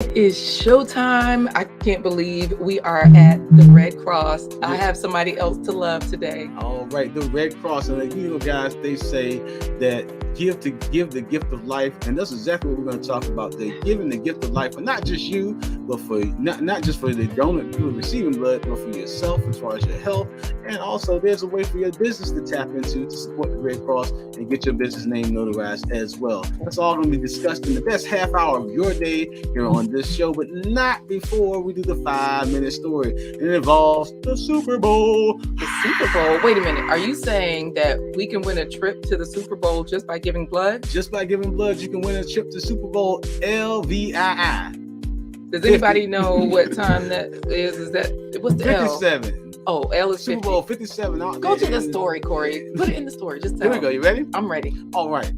Is showtime. I can't believe we are at the Red Cross. I have somebody else to love today. All right, the Red Cross, and guys, they say that give the gift of life, and that's exactly what we're going to talk about today. Giving the gift of life for not just you, but for not just for the donor people receiving blood, but for yourself as far as your health, and also there's a way for your business to tap into to support the Red Cross and get your business name notarized as well. That's all going to be discussed in the best half hour of your day here on this show, but not before we do the 5-minute story. It involves the Super Bowl. The Super Bowl. Wait a minute. Are you saying that we can win a trip to the Super Bowl just by giving blood? Just by giving blood, you can win a trip to Super Bowl LVII. Does anybody know what time that is? Is that what's the 57. L? Oh, L is 50. Super Bowl 57. Go to the story, Corey. Put it in the story. Just tell Here we go. You ready? I'm ready. All right.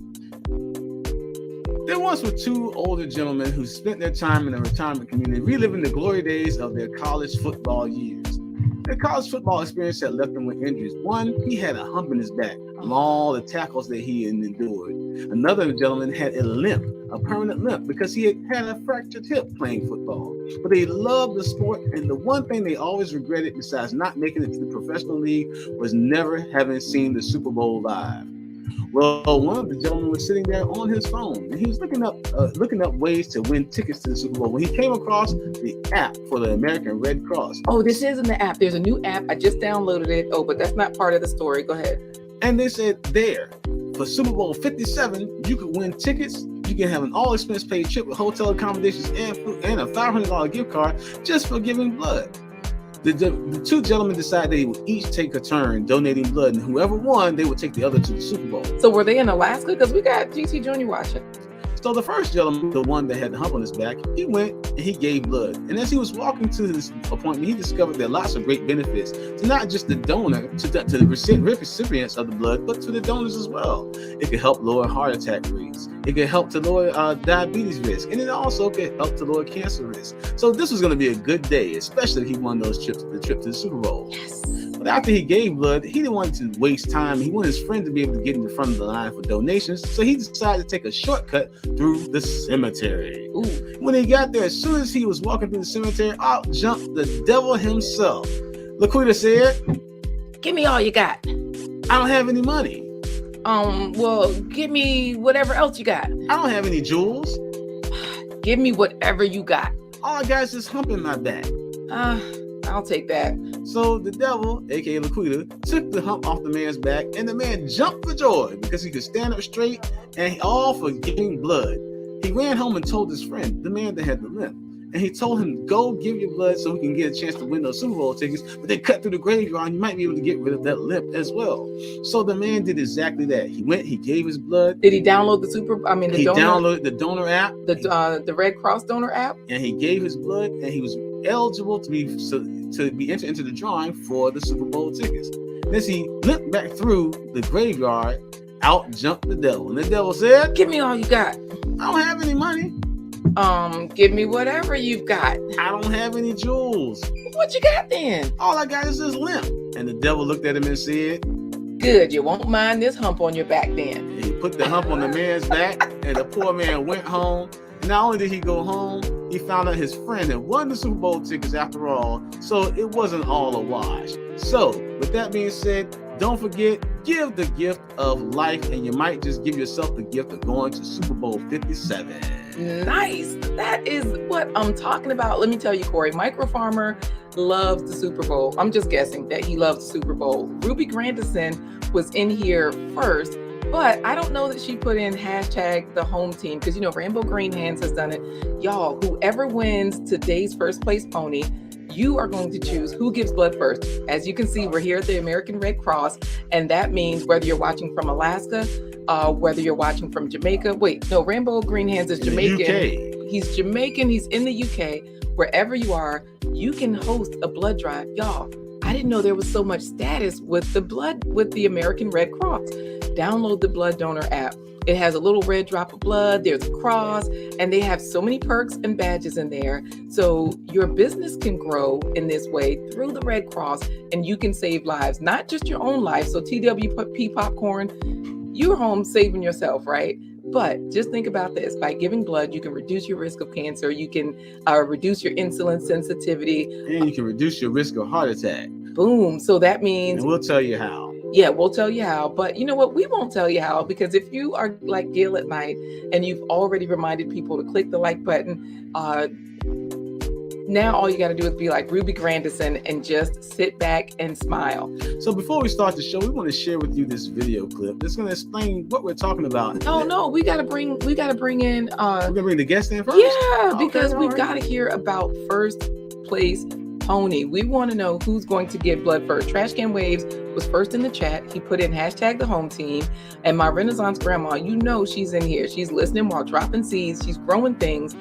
There once were two older gentlemen who spent their time in a retirement community reliving the glory days of their college football years. Their college football experience had left them with injuries. One, he had a hump in his back from all the tackles that he had endured. Another gentleman had a limp, a permanent limp, because he had a fractured hip playing football. But they loved the sport, and the one thing they always regretted, besides not making it to the professional league, was never having seen the Super Bowl live. Well, one of the gentlemen was sitting there on his phone, and he was looking up ways to win tickets to the Super Bowl when he came across the app for the American Red Cross. Oh, this isn't the app. There's a new app. I just downloaded it. Oh, but that's not part of the story. Go ahead. And they said there, for Super Bowl 57, you could win tickets. You can have an all-expense paid trip with hotel accommodations and food and a $500 gift card just for giving blood. The two gentlemen decided they would each take a turn donating blood, and whoever won, they would take the other to the Super Bowl. So were they in Alaska? Because we got GT Junior watching. So the first gentleman, the one that had the hump on his back, he went and he gave blood. And as he was walking to his appointment, he discovered there are lots of great benefits to not just the donor, to the recipients of the blood, but to the donors as well. It could help lower heart attack rates. It could help to lower diabetes risk. And it also could help to lower cancer risk. So this was going to be a good day, especially if he won the trip to the Super Bowl. Yes. But after he gave blood, he didn't want to waste time. He wanted his friend to be able to get in the front of the line for donations. So he decided to take a shortcut through the cemetery. Ooh. When he got there, as soon as he was walking through the cemetery, out jumped the devil himself. Laquita said, "Give me all you got." "I don't have any money." Well, give me whatever else you got. "I don't have any jewels." Give me whatever you got. "All I got is this hump in my back." I'll take that. So the devil, aka Laquita, took the hump off the man's back, and the man jumped for joy because he could stand up straight, and all for giving blood. He ran home and told his friend, the man that had the limp, and he told him, "Go give your blood so we can get a chance to win those Super Bowl tickets, but then cut through the graveyard and you might be able to get rid of that limp as well." So the man did exactly that. He went, he gave his blood. Did he download He downloaded the donor app, the Red Cross donor app, and he gave his blood, and he was eligible to be entered into the drawing for the Super Bowl tickets. And as he looked back through the graveyard, out jumped the devil, and the devil said, "Give me all you got." "I don't have any money." Give me whatever you've got." "I don't have any jewels." "What you got then?" "All I got is this limp." And the devil looked at him and said, "Good, you won't mind this hump on your back then." and he put the hump on the man's back, and the poor man went home. Not only did he go home, he found out his friend had won the Super Bowl tickets after all, so it wasn't all a wash. So, with that being said, don't forget, give the gift of life, and you might just give yourself the gift of going to Super Bowl 57. Nice. That is what I'm talking about. Let me tell you, Corey, Micro Farmer loves the Super Bowl. I'm just guessing that he loves the Super Bowl. Ruby Grandison was in here first, but I don't know that she put in hashtag the home team because, Rainbow Green Hands has done it. Y'all, whoever wins today's first place pony, you are going to choose who gives blood first. As you can see, we're here at the American Red Cross, and that means whether you're watching from Alaska, whether you're watching from Jamaica. Wait, no, Rainbow Green Hands is Jamaican. UK. He's Jamaican. He's in the UK. Wherever you are, you can host a blood drive. Y'all, I didn't know there was so much status with the American Red Cross. Download the blood donor app. It has a little red drop of blood. There's a cross, and they have so many perks and badges in there. So your business can grow in this way through the Red Cross, and you can save lives, not just your own life. So TWP Popcorn, you're home saving yourself, right? But just think about this. By giving blood, you can reduce your risk of cancer. You can reduce your insulin sensitivity. And you can reduce your risk of heart attack. Boom. So that means... And we'll tell you how. Yeah, we'll tell you how. But you know what? We won't tell you how, because if you are like Gail at night and you've already reminded people to click the like button, now all you got to do is be like Ruby Grandison and just sit back and smile. So before we start the show, we want to share with you this video clip that's going to explain what we're talking about. No, we got to bring in... We're going to bring the guest in first? Yeah, because we've got to hear about first place pony. We want to know who's going to give blood first. Trash Can Waves was first in the chat. He put in hashtag the home team. And my Renaissance grandma, you know she's in here. She's listening while dropping seeds. She's growing things.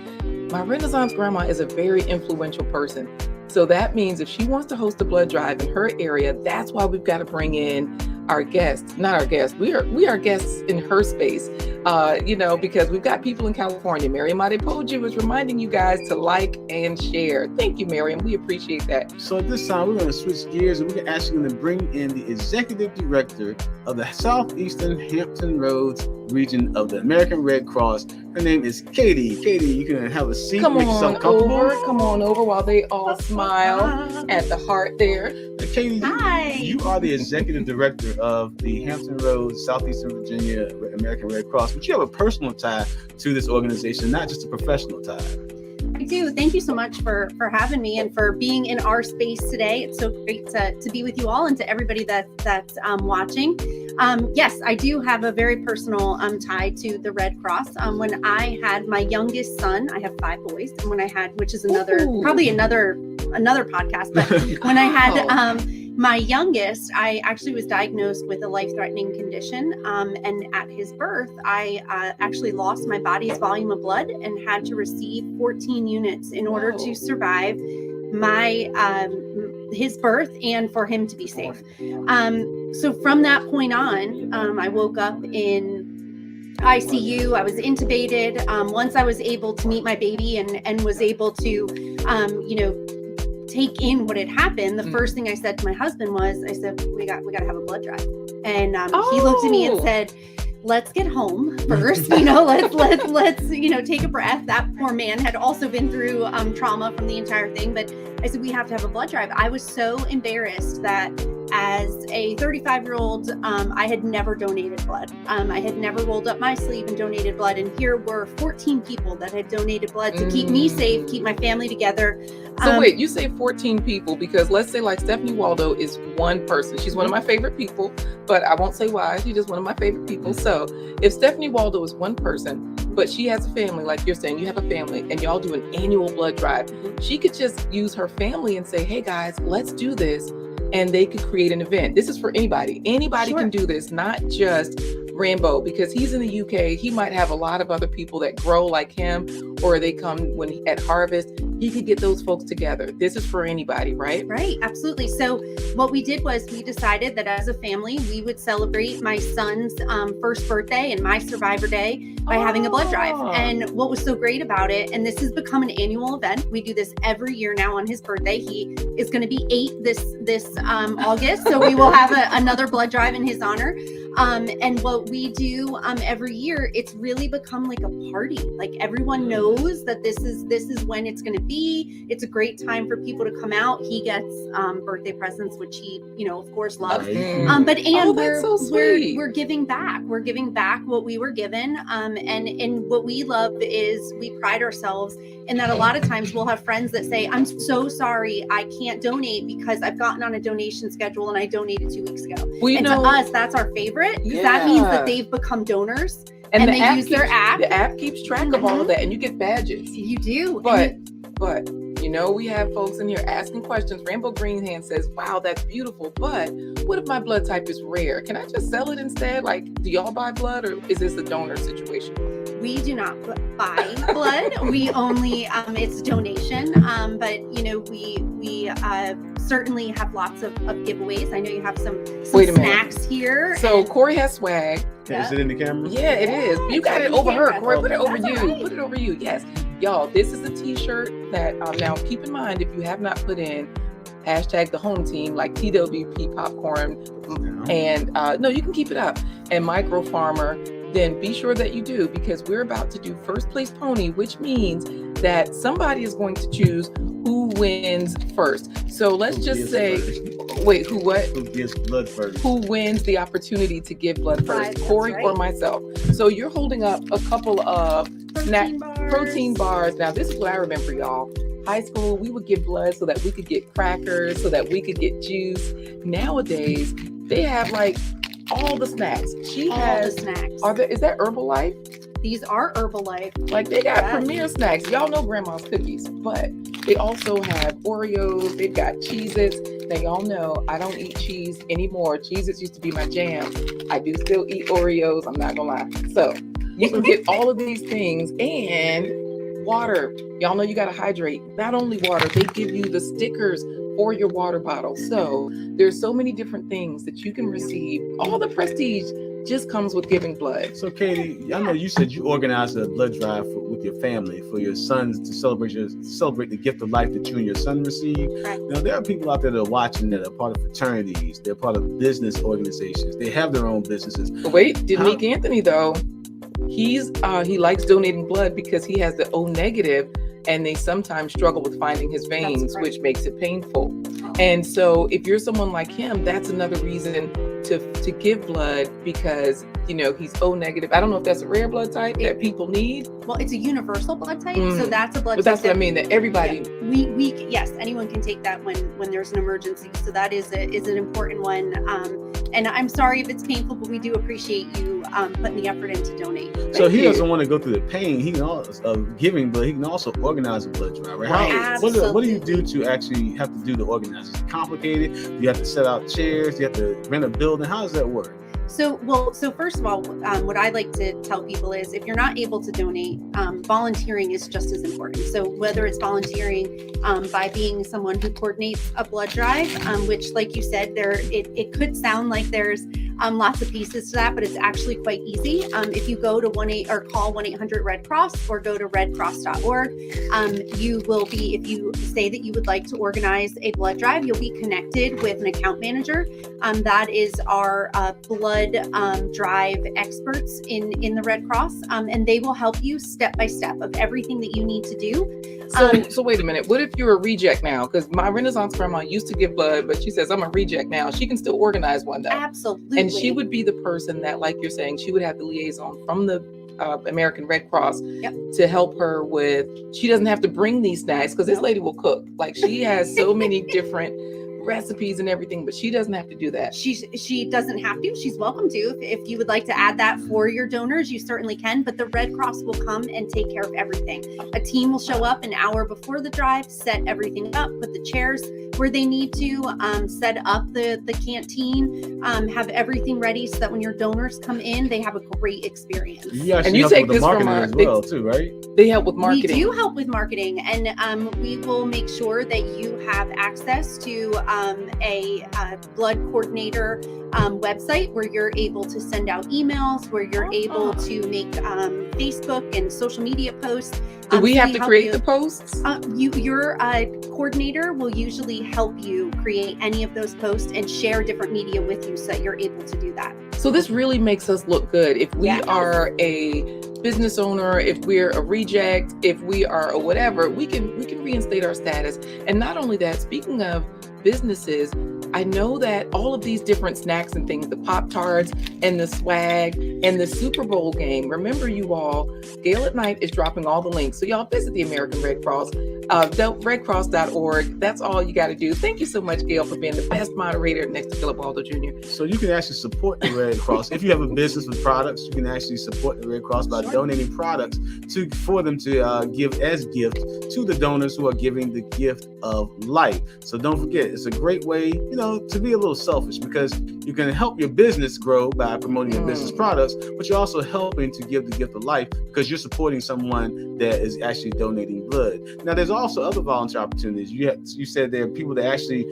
My Renaissance grandma is a very influential person. So that means if she wants to host a blood drive in her area, that's why we've got to bring in our guests. Not our guests. We are guests in her space. Because we've got people in California. Miriam Adepoju is reminding you guys to like and share. Thank you, Miriam. We appreciate that. So at this time, we're going to switch gears and we're actually going to bring in the executive director of the Southeastern Hampton Roads region of the American Red Cross. Her name is Katie. Katie, you can have a seat. Come on over while they all smile at the heart there. Katie, Hi. You are the executive director of the Hampton Roads, Southeastern Virginia American Red Cross, but you have a personal tie to this organization, not just a professional tie. I do. Thank you so much for having me and for being in our space today. It's so great to be with you all and to everybody that's watching. Yes, I do have a very personal tie to the Red Cross. When I had my youngest son, I have 5 boys, and when I had, which is probably another podcast, but when I had my youngest, I actually was diagnosed with a life-threatening condition. And at his birth, I actually lost my body's volume of blood and had to receive 14 units in order to survive his birth and for him to be safe. So from that point on, I woke up in ICU. I was intubated. Once I was able to meet my baby and was able to, take in what had happened, the first thing I said to my husband was, I said, we got to have a blood drive. And he looked at me and said, let's get home first, let's take a breath. That poor man had also been through trauma from the entire thing, but I said, we have to have a blood drive. I was so embarrassed that as a 35-year-old, I had never donated blood. I had never rolled up my sleeve and donated blood. And here were 14 people that had donated blood to keep me safe, keep my family together. So wait, you say 14 people, because let's say like Stephanie Waldo is one person. She's one of my favorite people, but I won't say why. She's just one of my favorite people. So if Stephanie Waldo is one person, but she has a family, like you're saying, you have a family and y'all do an annual blood drive, she could just use her family and say, hey guys, let's do this. And they could create an event. This is for anybody. Anybody can do this, not just Rambo, because he's in the UK. He might have a lot of other people that grow like him, or they come at harvest. He could get those folks together. This is for anybody, right? Right, absolutely. So what we did was we decided that as a family, we would celebrate my son's first birthday and my Survivor Day by having a blood drive. And what was so great about it, and this has become an annual event. We do this every year now on his birthday. He is going to be 8 this August. So we will have another blood drive in his honor. And what we do every year, it's really become like a party. Like everyone knows that this is when it's going to be. It's a great time for people to come out. He gets birthday presents, which he, of course, loves. We're giving back. We're giving back what we were given. And what we love is we pride ourselves in that a lot of times we'll have friends that say, I'm so sorry, I can't donate because I've gotten on a donation schedule and I donated 2 weeks ago. Well, to us, that's our favorite. Yeah. That means that they've become donors and they use their app. The app keeps track of all of that, and you get badges. You do. But we have folks in here asking questions. Rainbow Greenhand says, wow, that's beautiful. But what if my blood type is rare? Can I just sell it instead? Like, do y'all buy blood, or is this a donor situation? We do not buy blood. We only, it's donation. But, we certainly have lots of giveaways. I know you have some snacks here. So Corey has swag. Is it in the camera? Yeah, it is. You got it over her, Corey. Put it over you. Right. Put it over you. Yes. Y'all, this is a t-shirt that, now keep in mind, if you have not put in hashtag the home team, like TWP popcorn, and no, you can keep it up, and Micro Farmer, then be sure that you do, because we're about to do first place pony, which means that somebody is going to choose who wins first. So let's just say, wait, who what? Who gives blood first? Who wins the opportunity to give blood first, Right, Corey that's or right. myself? So you're holding up a couple of protein bars. Now, this is what I remember, y'all. High school, we would give blood so that we could get crackers, so that we could get juice. Nowadays, they have like all the snacks. She All has. the snacks. Is that Herbalife? These are Herbalife. Like they got Yes. premier snacks. Y'all know grandma's cookies, but they also have Oreos. They've got Cheez-Its. Now y'all know I don't eat cheese anymore. Cheez-Its used to be my jam. I do still eat Oreos. I'm not gonna lie. So you can get all of these things and water. Y'all know you gotta hydrate. Not only water, they give you the stickers for your water bottle. So there's so many different things that you can receive. All the prestige just comes with giving blood. So, Katie, I know you said you organized a blood drive with your family for your sons to celebrate the gift of life that you and your son received. Right. Now, there are people out there that are watching that are part of fraternities. They're part of business organizations. They have their own businesses. But wait, Meek Anthony though, he likes donating blood because he has the O negative, and they sometimes struggle with finding his veins, right. which makes it painful. And so if you're someone like him, that's another reason to give blood, because he's O negative. I don't know if that's a rare blood type that people need. Well, it's a universal blood type, so that's a blood But type. that's what I mean, that everybody. Yeah, yes, anyone can take that when there's an emergency. So that is an important one. And I'm sorry if it's painful, but we do appreciate you putting the effort in to donate. So he doesn't want to go through the pain. He can also giving, but he can also organize a blood drive, right? What do you do to actually have to do the organizing? Is it complicated? Do you have to set out chairs? Do you have to rent a building? How does that work? So first of all, what I like to tell people is, if you're not able to donate, volunteering is just as important. So whether it's volunteering by being someone who coordinates a blood drive, which, like you said, it could sound like there's lots of pieces to that, but it's actually quite easy. If you go to call 1-800-RED Cross or go to redcross.org, you will be, if you say that you would like to organize a blood drive, you'll be connected with an account manager. That is our blood drive experts in the Red Cross, and they will help you step by step of everything that you need to do. So wait a minute. What if you're a reject now? Because my Renaissance grandma used to give blood, but she says I'm a reject now. She can still organize one though. Absolutely. And she would be the person that, like you're saying, she would have the liaison from the American Red Cross to help her with. She doesn't have to bring these snacks because this lady will cook. Like, she has so many different recipes and everything, but she doesn't have to do that. She doesn't have to. She's welcome to. If you would like to add that for your donors, you certainly can, but the Red Cross will come and take care of everything. A team will show up an hour before the drive, set everything up, put the chairs where they need to, set up the canteen, have everything ready so that when your donors come in, they have a great experience. And you take this from as well too, right? They help with marketing. We do help with marketing, and we will make sure that you have access to a blood coordinator website where you're able to send out emails, where you're able to make Facebook and social media posts. Do we have to create the posts? Your coordinator will usually help you create any of those posts and share different media with you so that you're able to do that. So this really makes us look good. If we are a business owner, if we're a reject, if we are a whatever, we can reinstate our status. And not only that, speaking of businesses, I know that all of these different snacks and things, the Pop-Tarts and the swag and the Super Bowl game, remember you all, Gail at Night is dropping all the links. So y'all visit the American Red Cross, redcross.org. That's all you got to do. Thank you so much, Gail, for being the best moderator next to Philip Waldo Jr. So you can actually support the Red Cross. If you have a business with products, you can actually support the Red Cross by donating products for them to give as gifts to the donors who are giving the gift of life. So don't forget, it's a great way, to be a little selfish, because you can help your business grow by promoting your business products, but you're also helping to give the gift of life because you're supporting someone that is actually donating blood. Now, there's also other volunteer opportunities. You said there are people that actually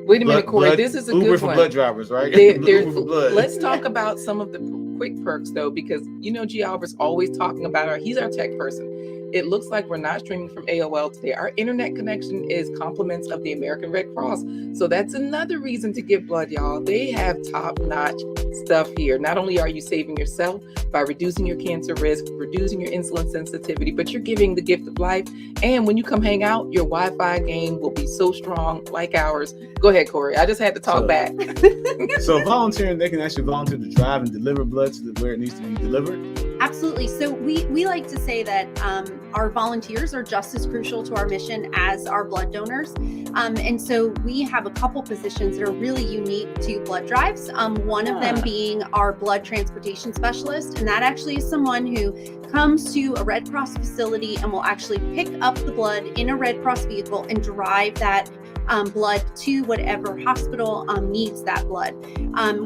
wait a minute, Corey. This is a Uber good for one. blood drivers, right? Uber for blood. Let's talk about some of the quick perks, though, because G. Albert's always talking about he's our tech person. It looks like we're not streaming from AOL today. Our internet connection is compliments of the American Red Cross. So that's another reason to give blood, y'all. They have top-notch stuff here. Not only are you saving yourself by reducing your cancer risk, reducing your insulin sensitivity, but you're giving the gift of life. And when you come hang out, your Wi-Fi game will be so strong like ours. Go ahead, Corey. I just had to talk back. So volunteering, they can actually volunteer to drive and deliver blood to where it needs to be delivered. Absolutely. So we like to say that our volunteers are just as crucial to our mission as our blood donors. And so we have a couple positions that are really unique to blood drives. One of them being our blood transportation specialist. And that actually is someone who comes to a Red Cross facility and will actually pick up the blood in a Red Cross vehicle and drive that blood to whatever hospital needs that blood,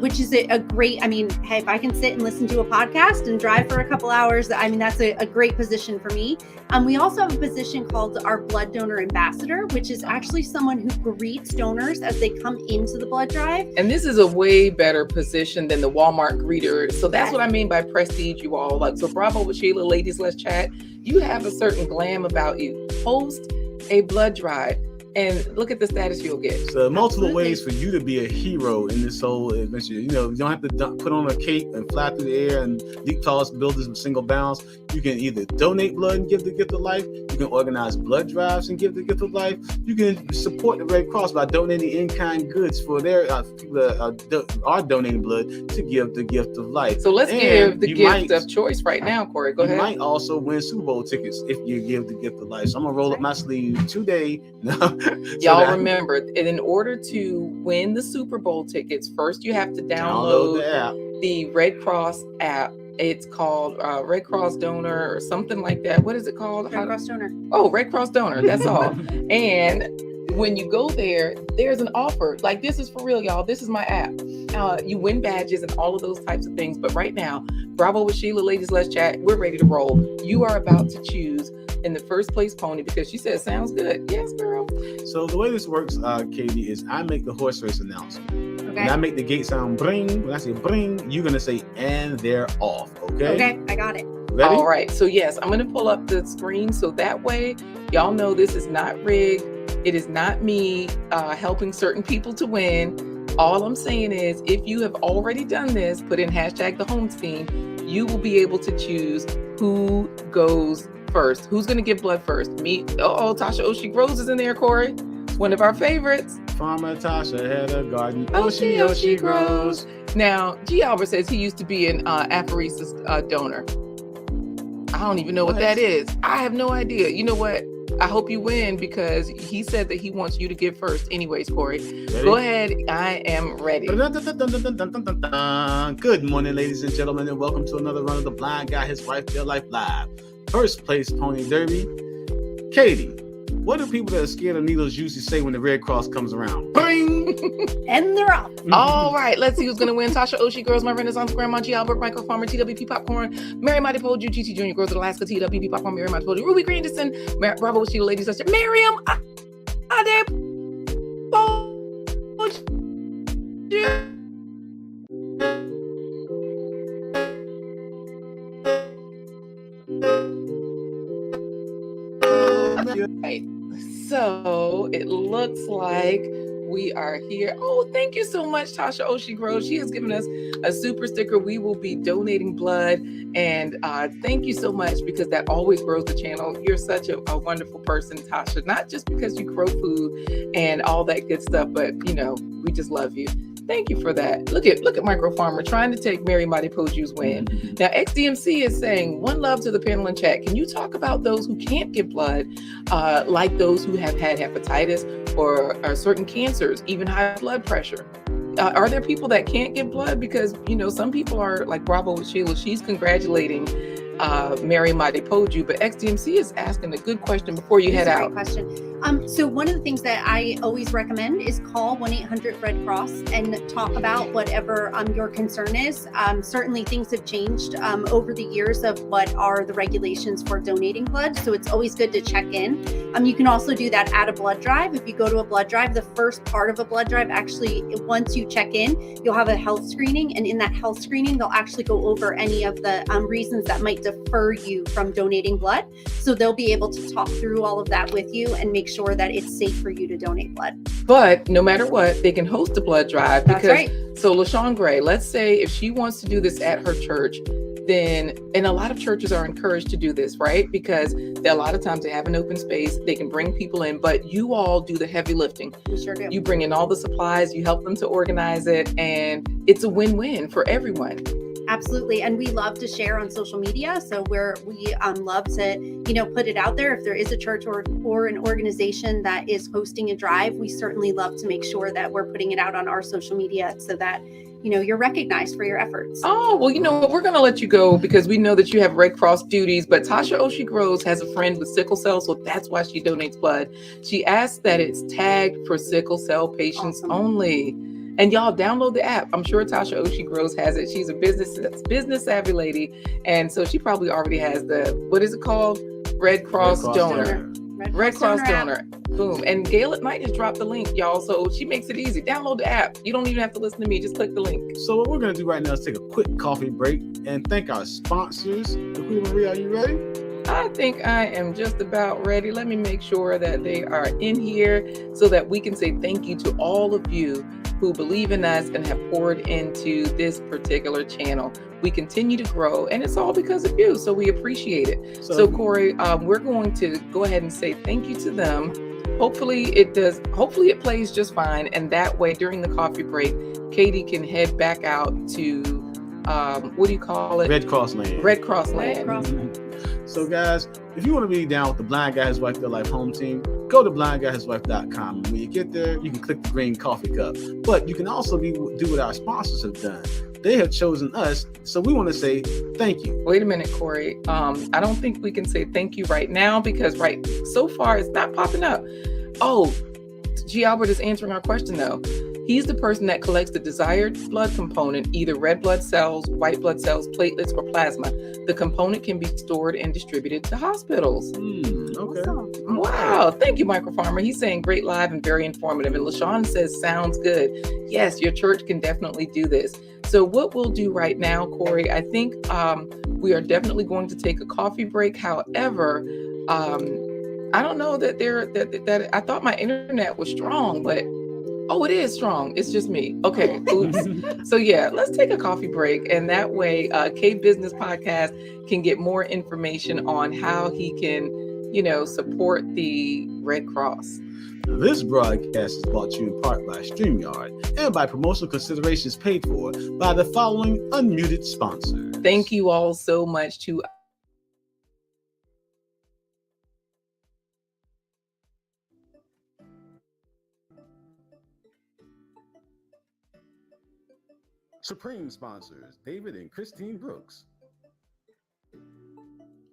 which is a great, I mean, hey, if I can sit and listen to a podcast and drive for a couple hours, I mean, that's a great position for me. We also have a position called our blood donor ambassador, which is actually someone who greets donors as they come into the blood drive. And this is a way better position than the Walmart greeter. So that's what I mean by prestige, you all. Like, so bravo with Sheila, ladies, let's chat. You have a certain glam about you. Host a blood drive. And look at the status you'll get. So multiple ways for you to be a hero in this whole adventure. You know, you don't have to put on a cape and fly through the air and leap tallest buildings with single bounds. You can either donate blood and give the gift of life. You can organize blood drives and give the gift of life. You can support the Red Cross by donating in-kind goods for their people that are donating blood to give the gift of life. So let's give the gift of choice right now, Corey. Go ahead. You might also win Super Bowl tickets if you give the gift of life. So I'm gonna roll up my sleeve today. Y'all remember, in order to win the Super Bowl tickets, first you have to download the Red Cross app. It's called Red Cross Donor or something like that. What is it called? Red Cross Donor. Oh, Red Cross Donor. That's all. And when you go there, there's an offer. Like, this is for real, y'all. This is my app. You win badges and all of those types of things. But right now, bravo with Sheila, ladies, let's chat. We're ready to roll. You are about to choose in the first place pony because she said sounds good. Yes, girl. So the way this works, Katie, is I make the horse race announcement. Okay. When I make the gate sound bring, when I say bring, you're gonna say and they're off. Okay. Okay, I got it. Ready? All right. So yes, I'm gonna pull up the screen so that way y'all know this is not rigged. It is not me helping certain people to win. All I'm saying is, if you have already done this, put in hashtag the home team, you will be able to choose who goes first. Who's going to give blood first? Me. Tasha Oshie Grows is in there, Corey. It's one of our favorites. Farmer Tasha had a garden. Oshie Grows. Now, G. Albert says he used to be an apheresis donor. I don't even know what that is. I have no idea. You know what? I hope you win because he said that he wants you to give first. Anyways, Corey, go ahead. I am ready. Good morning, ladies and gentlemen, and welcome to another run of the Blind Guy, His Wife, Their Life Live. First place Pony Derby. Katie, what do people that are scared of needles usually say when the Red Cross comes around? Bing! And they're off. All right, let's see who's going to win. Tasha Oshie Girls, my Renaissance Grandma, G. Albert, Michael Farmer, TWP Popcorn, Mary Mighty Poju, GT Jr. Girls of Alaska, TWP Popcorn, Mary Mighty Poju, Ruby Grandison, Bravo Sheila, Ladies, Sister, Miriam, Ade Poju. Right. So it looks like we are here. Oh, thank you so much, Tasha Oshie Groves. She has given us a super sticker. We will be donating blood. And thank you so much because that always grows the channel. You're such a wonderful person, Tasha. Not just because you grow food and all that good stuff, but you know, we just love you. Thank you for that. Look at Micro Farmer trying to take Mary Mighty Poju's win. Now, XDMC is saying, one love to the panel in chat. Can you talk about those who can't give blood, like those who have had hepatitis or certain cancers, even high blood pressure? Are there people that can't give blood? Because, you know, some people are like Bravo with Sheila. She's congratulating Mary Mighty Poju, but XDMC is asking a good question before you head out. Question. So one of the things that I always recommend is call 1-800-RED Cross and talk about whatever your concern is. Certainly things have changed over the years of what are the regulations for donating blood. So it's always good to check in. You can also do that at a blood drive. If you go to a blood drive, the first part of a blood drive, actually, once you check in, you'll have a health screening. And in that health screening, they'll actually go over any of the reasons that might defer you from donating blood. So they'll be able to talk through all of that with you and make sure that it's safe for you to donate blood. But no matter what, they can host a blood drive. That's right. So LaShawn Gray, let's say if she wants to do this at her church, then, and a lot of churches are encouraged to do this, right? Because a lot of times they have an open space, they can bring people in, but you all do the heavy lifting. We sure do. You bring in all the supplies, you help them to organize it, and it's a win-win for everyone. Absolutely. And we love to share on social media. So we love to, put it out there. If there is a church or an organization that is hosting a drive, we certainly love to make sure that we're putting it out on our social media so that, you're recognized for your efforts. Oh, well, you know what? We're going to let you go because we know that you have Red Cross duties, but Tasha Oshie Groves has a friend with sickle cell, so that's why she donates blood. She asked that it's tagged for sickle cell patients only. And y'all download the app. I'm sure Tasha Oshie Groves has it. She's a business savvy lady. And so she probably already has what is it called? Red Cross donor. Red Cross donor. Boom. And Gail at Night has dropped the link, y'all. So she makes it easy. Download the app. You don't even have to listen to me. Just click the link. So what we're going to do right now is take a quick coffee break and thank our sponsors. Queen Marie, are you ready? I think I am just about ready. Let me make sure that they are in here so that we can say thank you to all of you who believe in us and have poured into this particular channel. We continue to grow, and it's all because of you, so we appreciate it. So Corey, we're going to go ahead and say thank you to them. Hopefully it plays just fine, and that way during the coffee break, Katie can head back out to, what do you call it? Red Cross Land. Red Cross Land. So guys, if you want to be down with the Blind Guy, His Wife, Their Life home team, go to blindguyhiswife.com. When you get there, you can click the green coffee cup. But you can also do what our sponsors have done. They have chosen us, so we want to say thank you. Wait a minute, Corey. I don't think we can say thank you right now because so far it's not popping up. Oh, G. Albert is answering our question though. He's the person that collects the desired blood component, either red blood cells, white blood cells, platelets, or plasma. The component can be stored and distributed to hospitals. Okay. Wow. Thank you, Michael Farmer. He's saying great live and very informative. And LaShawn says, sounds good. Yes, your church can definitely do this. So what we'll do right now, Corey, I think we are definitely going to take a coffee break. However, I don't know that I thought my internet was strong, but oh, it is strong. It's just me. Okay. Oops. So yeah, let's take a coffee break. And that way, K Business Podcast can get more information on how he can, support the Red Cross. This broadcast is brought to you in part by StreamYard and by promotional considerations paid for by the following unmuted sponsors. Thank you all so much to Supreme sponsors, David and Christine Brooks.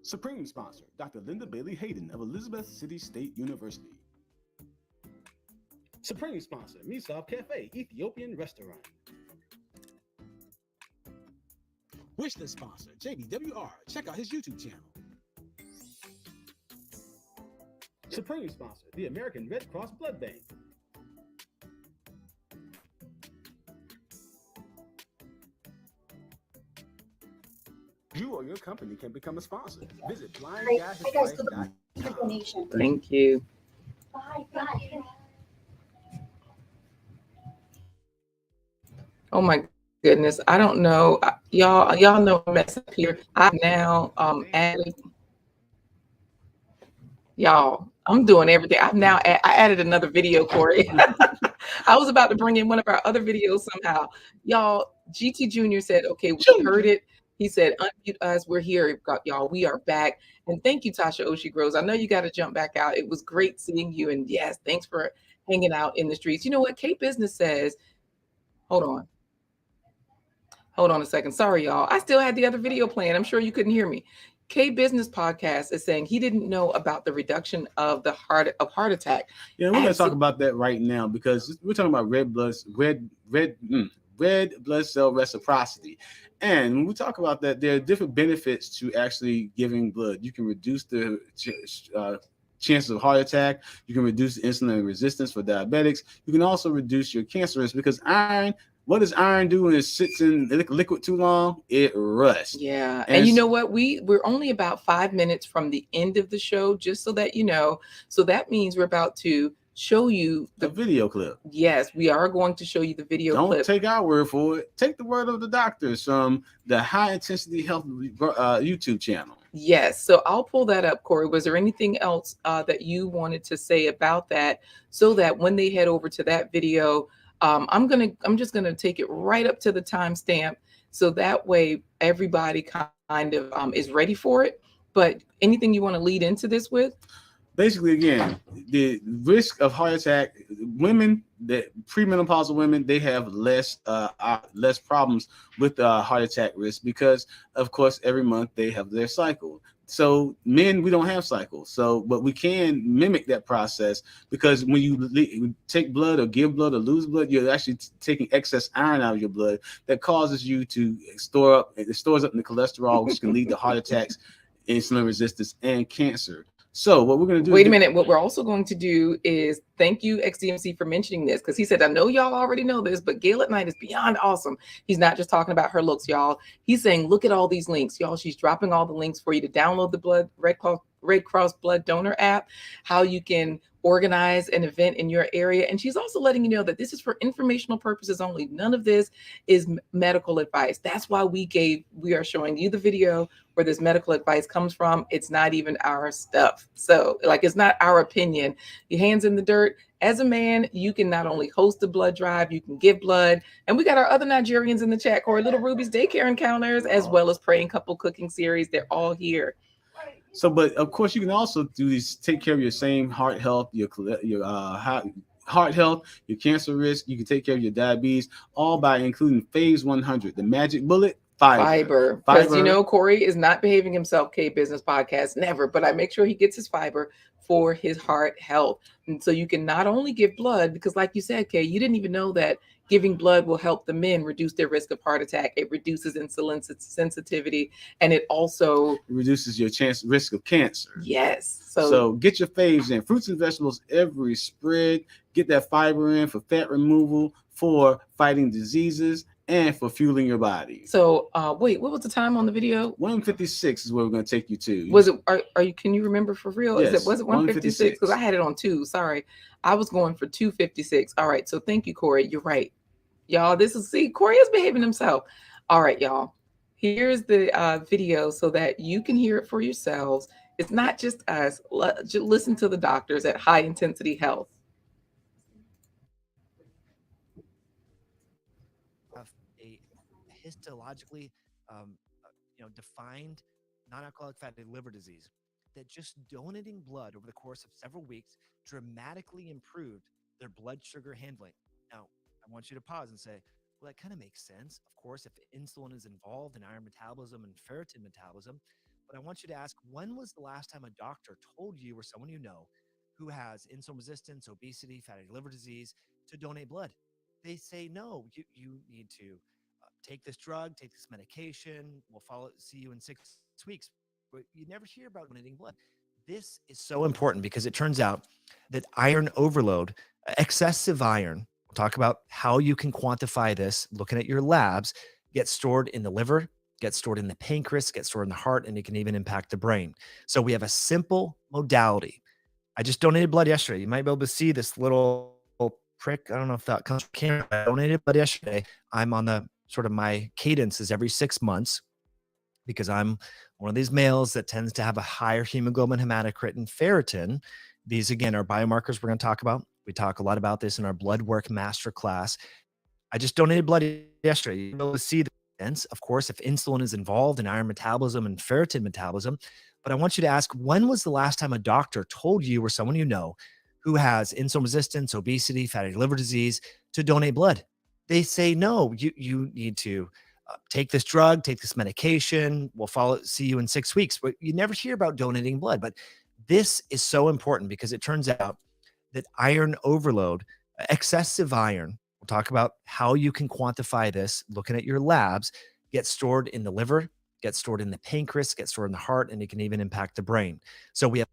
Supreme sponsor, Dr. Linda Bailey Hayden of Elizabeth City State University. Supreme sponsor, Misav Cafe, Ethiopian restaurant. Wishlist sponsor, JBWR. Check out his YouTube channel. Supreme sponsor, the American Red Cross Blood Bank. You or your company can become a sponsor. Visit blindguyhiswife.com. Thank you. Oh my goodness. I don't know. Y'all know a mess up here. I've now added. Y'all, I'm doing everything. I added another video, Corey. I was about to bring in one of our other videos somehow. Y'all, GT Jr. said, okay, we heard it. He said, unmute us. We're here, y'all. We are back. And thank you, Tasha Oshie Groves. I know you got to jump back out. It was great seeing you. And yes, thanks for hanging out in the streets. You know what? K Business says, hold on a second. Sorry, y'all. I still had the other video playing. I'm sure you couldn't hear me. K Business Podcast is saying he didn't know about the reduction of the heart attack. Yeah, we're going to talk about that right now because we're talking about red blood cell reciprocity. And when we talk about that, there are different benefits to actually giving blood. You can reduce the chances of heart attack. You can reduce insulin resistance for diabetics. You can also reduce your cancer risk because iron. What does iron do when it sits in liquid too long? It rusts. Yeah. And you know what? We're only about 5 minutes from the end of the show, just so that you know. So that means we're about to show you the video clip. Yes, we are going to show you the video clip. Don't take our word for it. Take the word of the doctors from the High Intensity Health YouTube channel. Yes. So I'll pull that up, Corey. Was there anything else that you wanted to say about that so that when they head over to that video, I'm just gonna take it right up to the timestamp, so that way everybody kind of is ready for it. But anything you want to lead into this with? Basically, again, the risk of heart attack, women, that premenopausal women, they have less problems with heart attack risk because, of course, every month they have their cycle. So men, we don't have cycles. So, but we can mimic that process because when you take blood or give blood or lose blood, you're actually taking excess iron out of your blood that causes you to stores up in the cholesterol, which can lead to heart attacks, insulin resistance, and cancer. So what we're going to do... Wait a minute. What we're also going to do is thank you, XDMC, for mentioning this, because he said, I know y'all already know this, but Gail at Night is beyond awesome. He's not just talking about her looks, y'all. He's saying, look at all these links, y'all. She's dropping all the links for you to download the Red Cross Blood Donor app, how you can organize an event in your area. And she's also letting you know that this is for informational purposes only. None of this is medical advice. That's why we are showing you the video where this medical advice comes from. It's not even our stuff. So like, it's not our opinion. Your hands in the dirt. As a man, you can not only host a blood drive, you can give blood. And we got our other Nigerians in the chat, Corey, Little Ruby's Daycare Encounters, as well as Praying Couple Cooking Series. They're all here. So, but of course, you can also do these, take care of your same heart health, your heart health, your cancer risk. You can take care of your diabetes, all by including FAVES 100, the magic bullet. Fiber. Because you know, Corey is not behaving himself, K Business Podcast, never, but I make sure he gets his fiber for his heart health. And so you can not only give blood, because like you said, Kay, you didn't even know that giving blood will help the men reduce their risk of heart attack. It reduces insulin sensitivity, and it also reduces your risk of cancer. Yes. So get your faves in. Fruits and vegetables every spread. Get that fiber in for fat removal, for fighting diseases, and for fueling your body. So wait, what was the time on the video? 1:56 is where we're going to take you to. Was it? Are you? Can you remember for real? Yes, Was it 1:56? Because I had it on 2. Sorry, I was going for 2:56. All right. So thank you, Corey. You're right, y'all. Corey is behaving himself. All right, y'all. Here's the video so that you can hear it for yourselves. It's not just us. Just listen to the doctors at High Intensity Health. A histologically defined non-alcoholic fatty liver disease that just donating blood over the course of several weeks dramatically improved their blood sugar handling. Now, I want you to pause and say, well, that kind of makes sense. Of course, if insulin is involved in iron metabolism and ferritin metabolism, but I want you to ask, when was the last time a doctor told you or someone you know who has insulin resistance, obesity, fatty liver disease to donate blood? They say, no, you need to take this drug, take this medication. We'll see you in 6 weeks. But you never hear about donating blood. This is so important because it turns out that iron overload, excessive iron, we'll talk about how you can quantify this, looking at your labs, gets stored in the liver, gets stored in the pancreas, gets stored in the heart, and it can even impact the brain. So we have a simple modality. I just donated blood yesterday. You might be able to see this little prick. I don't know if that comes from camera. I donated blood yesterday. I'm on the sort of my cadence is every 6 months because I'm one of these males that tends to have a higher hemoglobin, hematocrit, and ferritin. These, again, are biomarkers we're going to talk about. We talk a lot about this in our blood work masterclass. I just donated blood yesterday. You'll be able to see the evidence, of course, if insulin is involved in iron metabolism and ferritin metabolism. But I want you to ask, when was the last time a doctor told you or someone you know who has insulin resistance, obesity, fatty liver disease to donate blood? They say, no, you need to take this drug, take this medication. We'll see you in 6 weeks. But you never hear about donating blood. But this is so important because it turns out that iron overload, excessive iron, we'll talk about how you can quantify this looking at your labs, gets stored in the liver, gets stored in the pancreas, gets stored in the heart, and it can even impact the brain. So we have.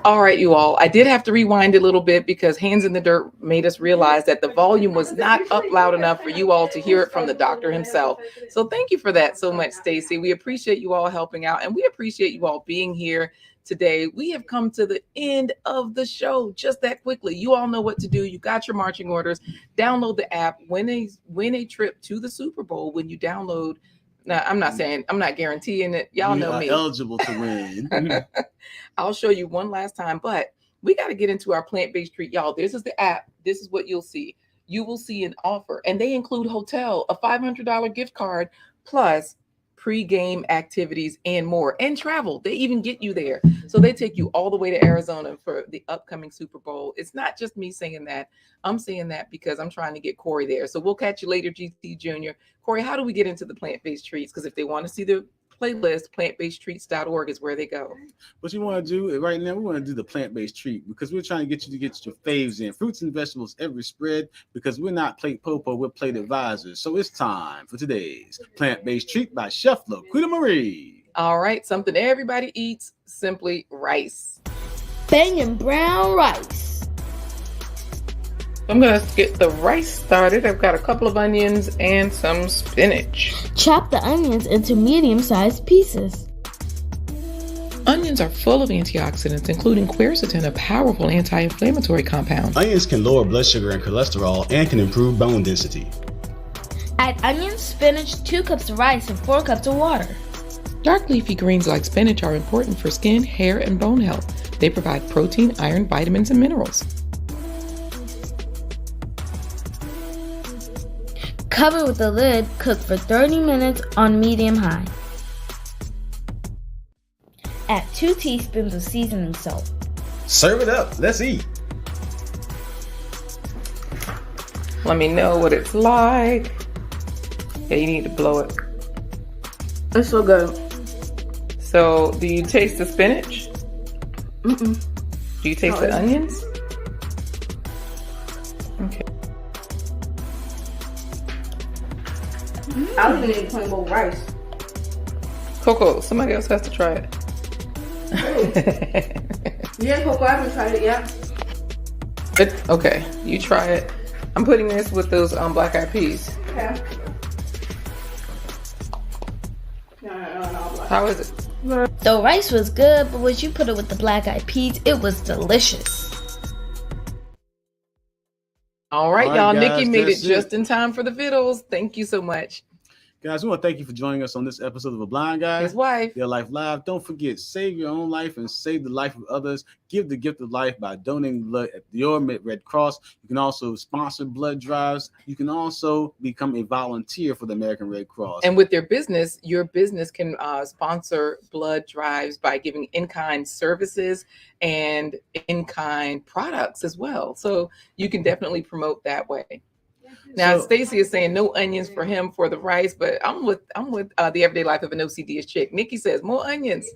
All right, you all. I did have to rewind a little bit because Hands in the Dirt made us realize that the volume was not up loud enough for you all to hear it from the doctor himself. So thank you for that so much, Stacy. We appreciate you all helping out, and we appreciate you all being here today. We have come to the end of the show just that quickly. You all know what to do. You got your marching orders. Download the app. Win a trip to the Super Bowl when you download. Now, I'm not guaranteeing it. Y'all know me. Eligible to win. I'll show you one last time, but we got to get into our plant-based treat. Y'all, this is the app. This is what you'll see. You will see an offer, and they include hotel, a $500 gift card, plus pre-game activities and more, and travel. They even get you there. So they take you all the way to Arizona for the upcoming Super Bowl. It's not just me saying that. I'm saying that because I'm trying to get Corey there. So we'll catch you later, GT Jr. Corey, how do we get into the plant-based treats? Because if they want to see the playlist, plantbasedtreats.org is where they go. What you want to do right now, we want to do the plant-based treat because we're trying to get you to get your faves in. Fruits and vegetables every spread because we're not plate popo, we're plate advisors. So it's time for today's plant-based treat by Chef Laquita Marie. All right, something everybody eats, simply rice. Bangin' brown rice. I'm going to get the rice started. I've got a couple of onions and some spinach. Chop the onions into medium-sized pieces. Onions are full of antioxidants, including quercetin, a powerful anti-inflammatory compound. Onions can lower blood sugar and cholesterol and can improve bone density. Add onions, spinach, 2 cups of rice, and 4 cups of water. Dark leafy greens like spinach are important for skin, hair, and bone health. They provide protein, iron, vitamins, and minerals. Cover with the lid, cook for 30 minutes on medium-high. Add 2 teaspoons of seasoning salt. Serve it up. Let's eat. Let me know what it's like. Yeah, you need to blow it. It's so good. So, do you taste the spinach? Mm-mm. Do you taste the onions? Okay. I don't even need plain old rice. Coco, somebody else has to try it. Yeah, Coco, I haven't tried it yet. Okay, you try it. I'm putting this with those black eyed peas. Okay. No. How is it? The rice was good, but when you put it with the black-eyed peas, it was delicious. All right, All right, y'all. guys, Nikki made it that's just it. in time for the fiddles. Thank you so much. Guys, we want to thank you for joining us on this episode of A Blind Guy. His wife. Their Life Live. Don't forget, save your own life and save the life of others. Give the gift of life by donating blood at your Red Cross. You can also sponsor blood drives. You can also become a volunteer for the American Red Cross. And with your business can sponsor blood drives by giving in-kind services and in-kind products as well. So you can definitely promote that way. Now, So- Stacy is saying no onions for him for the rice, but I'm with the everyday life of an OCD chick. Nikki says more onions.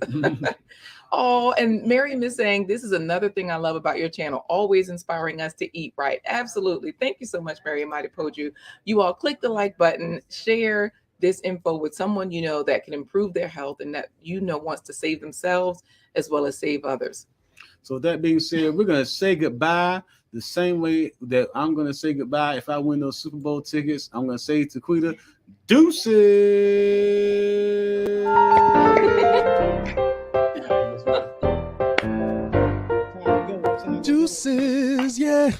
Oh, and Miriam is saying this is another thing I love about your channel, always inspiring us to eat right. Absolutely. Thank you so much, Miriam Mightypoju. You all click the like button, share this info with someone you know that can improve their health and that you know wants to save themselves as well as save others. So that being said, we're going to say goodbye the same way that I'm going to say goodbye. If I win those Super Bowl tickets, I'm going to say to Quita, deuces. Juices, yeah.